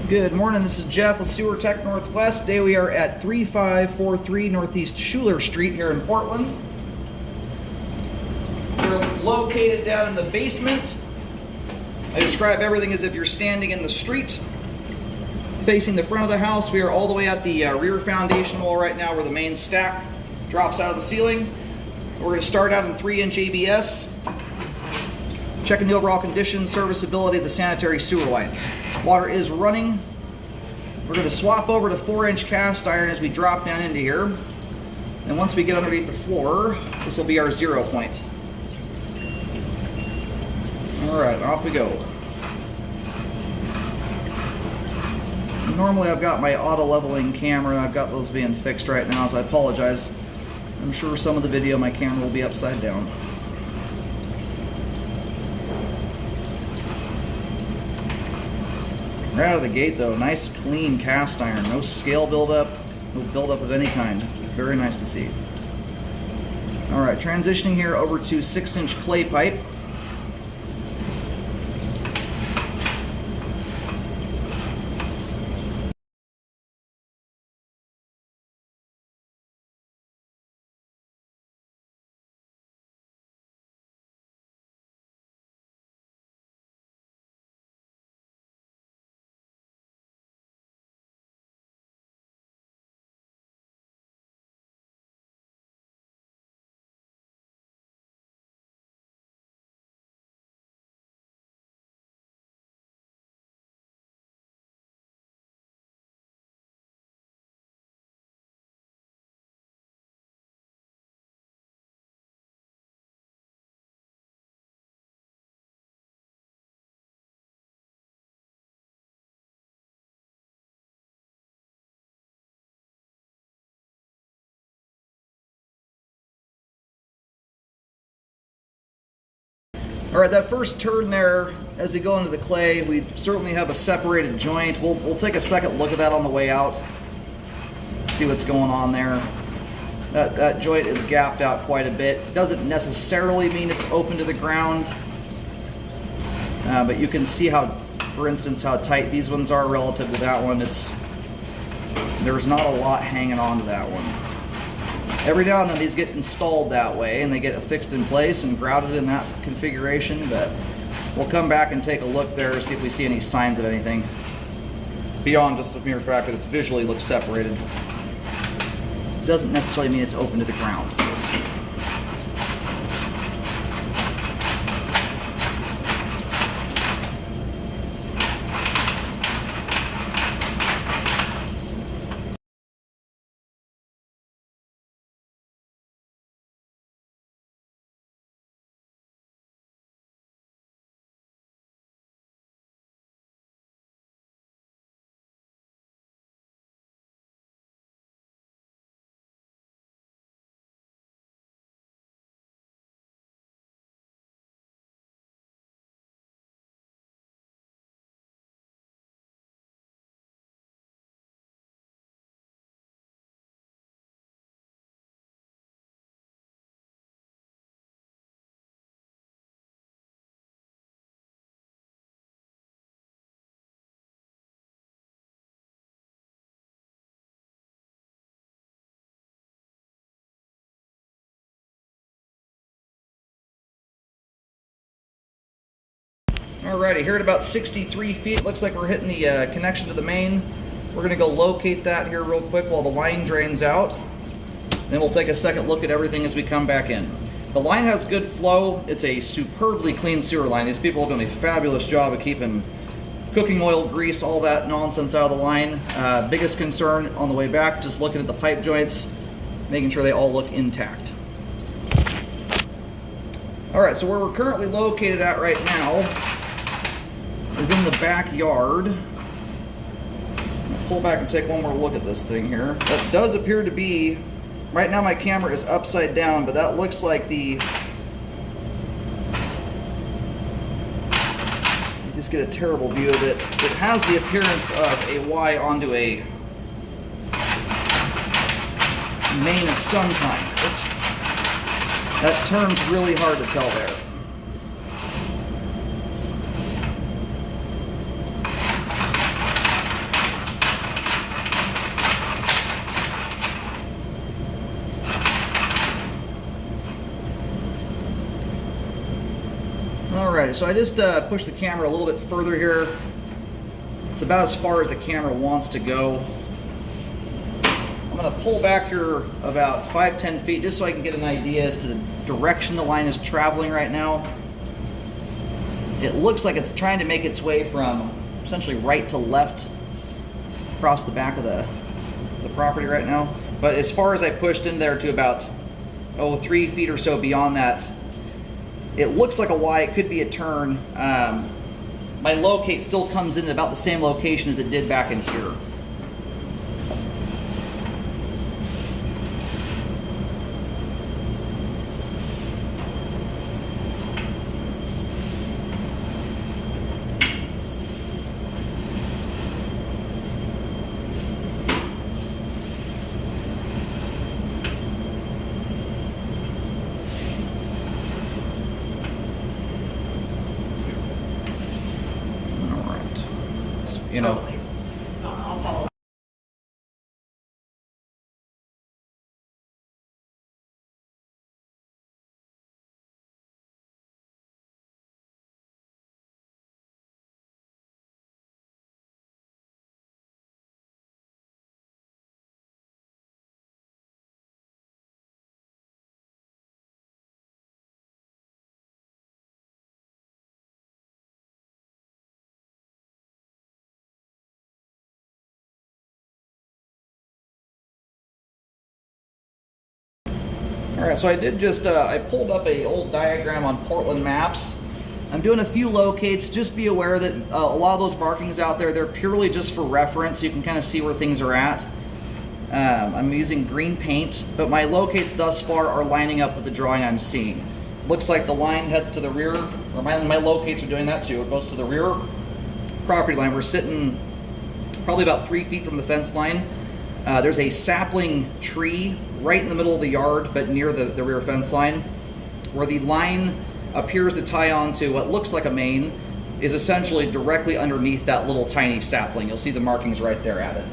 Good morning, this is Jeff with Sewer Tech Northwest. Today we are at 3543 Northeast Schuler Street here in Portland. We're located down in the basement. I describe everything as if you're standing in the street. Facing the front of the house, we are all the way at the rear foundation wall right now where the main stack drops out of the ceiling. We're going to start out in 3-inch ABS, checking the overall condition, serviceability of the sanitary sewer line. Water is running. We're going to swap over to 4-inch cast iron as we drop down into here. And once we get underneath the floor, this will be our 0 point. Alright, off we go. Normally I've got my auto leveling camera, I've got those being fixed right now, so I apologize. I'm sure some of the video my camera will be upside down. Right out of the gate though, nice clean cast iron, no scale buildup, no buildup of any kind. Very nice to see. Alright, transitioning here over to 6-inch clay pipe. Alright, that first turn there, as we go into the clay, we certainly have a separated joint. We'll take a second look at that on the way out. See what's going on there. That joint is gapped out quite a bit. Doesn't necessarily mean it's open to the ground. But you can see how, for instance, how tight these ones are relative to that one. There's not a lot hanging on to that one. Every now and then these get installed that way and they get affixed in place and grouted in that configuration, but we'll come back and take a look there, see if we see any signs of anything beyond just the mere fact that it's visually looks separated. Doesn't necessarily mean it's open to the ground. Alrighty, here at about 63 feet, looks like we're hitting the connection to the main. We're going to go locate that here real quick while the line drains out. Then we'll take a second look at everything as we come back in. The line has good flow. It's a superbly clean sewer line. These people have done a fabulous job of keeping cooking oil, grease, all that nonsense out of the line. Biggest concern on the way back, just looking at the pipe joints, making sure they all look intact. Alright, so where we're currently located at right now is in the backyard. I'll pull back and take one more look at this thing here. That does appear to be, right now my camera is upside down, but that looks like you just get a terrible view of it. It has the appearance of a Y onto a main of some kind. That turn's really hard to tell there. right, so I just pushed the camera a little bit further here. It's about as far as the camera wants to go. I'm gonna pull back here about 5-10 feet just so I can get an idea as to the direction the line is traveling right now. It looks like it's trying to make its way from essentially right to left across the back of the property right now. But as far as I pushed in there to about 3 feet or so beyond that, it looks like a Y. It could be a turn. My locate still comes in at about the same location as it did back in here. You know, Totally. I'll follow. all right, so I did just, I pulled up a old diagram on Portland Maps. I'm doing a few locates. Just be aware that a lot of those markings out there, they're purely just for reference. So you can kind of see where things are at. I'm using green paint, but my locates thus far are lining up with the drawing I'm seeing. Looks like the line heads to the rear, or my locates are doing that too. It goes to the rear property line. We're sitting probably about 3 feet from the fence line. There's a sapling tree right in the middle of the yard, but near the rear fence line. Where the line appears to tie onto what looks like a main is essentially directly underneath that little tiny sapling. You'll see the markings right there at it.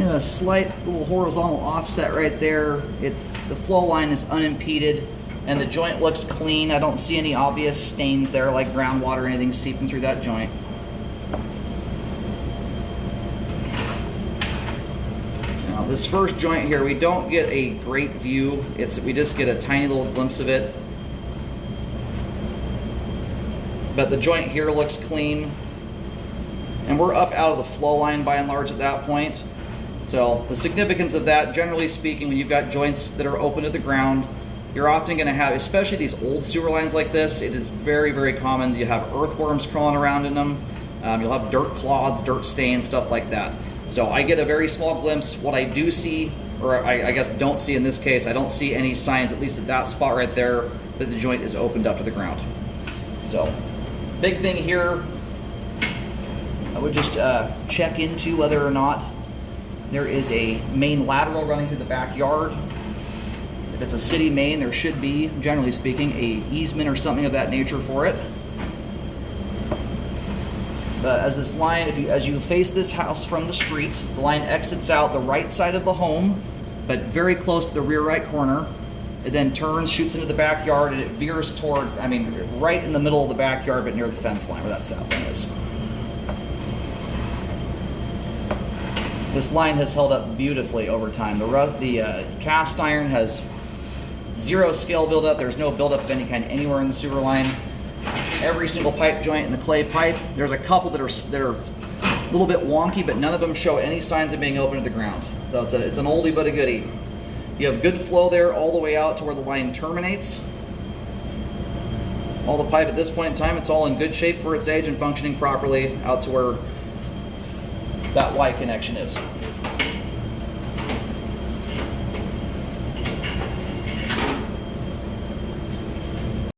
A slight little horizontal offset right there. The flow line is unimpeded and the joint looks clean. I don't see any obvious stains there like groundwater or anything seeping through that joint. Now this first joint here, we don't get a great view. We just get a tiny little glimpse of it. But the joint here looks clean. And we're up out of the flow line by and large at that point. So the significance of that, generally speaking, when you've got joints that are open to the ground, you're often going to have, especially these old sewer lines like this, it is very, very common. You have earthworms crawling around in them. You'll have dirt clods, dirt stains, stuff like that. So I get a very small glimpse. What I do see, or I guess don't see in this case, I don't see any signs, at least at that spot right there, that the joint is opened up to the ground. So big thing here, I would just check into whether or not there is a main lateral running through the backyard. If it's a city main, there should be, generally speaking, a easement or something of that nature for it. But as this line, as you face this house from the street, the line exits out the right side of the home, but very close to the rear right corner. It then turns, shoots into the backyard, and it veers toward, right in the middle of the backyard, but near the fence line where that sapling is. This line has held up beautifully over time. The cast iron has zero scale buildup. There's no buildup of any kind anywhere in the sewer line. Every single pipe joint in the clay pipe, there's a couple that are a little bit wonky, but none of them show any signs of being open to the ground. So it's an oldie but a goodie. You have good flow there all the way out to where the line terminates. All the pipe at this point in time, it's all in good shape for its age and functioning properly out to where that Y connection is.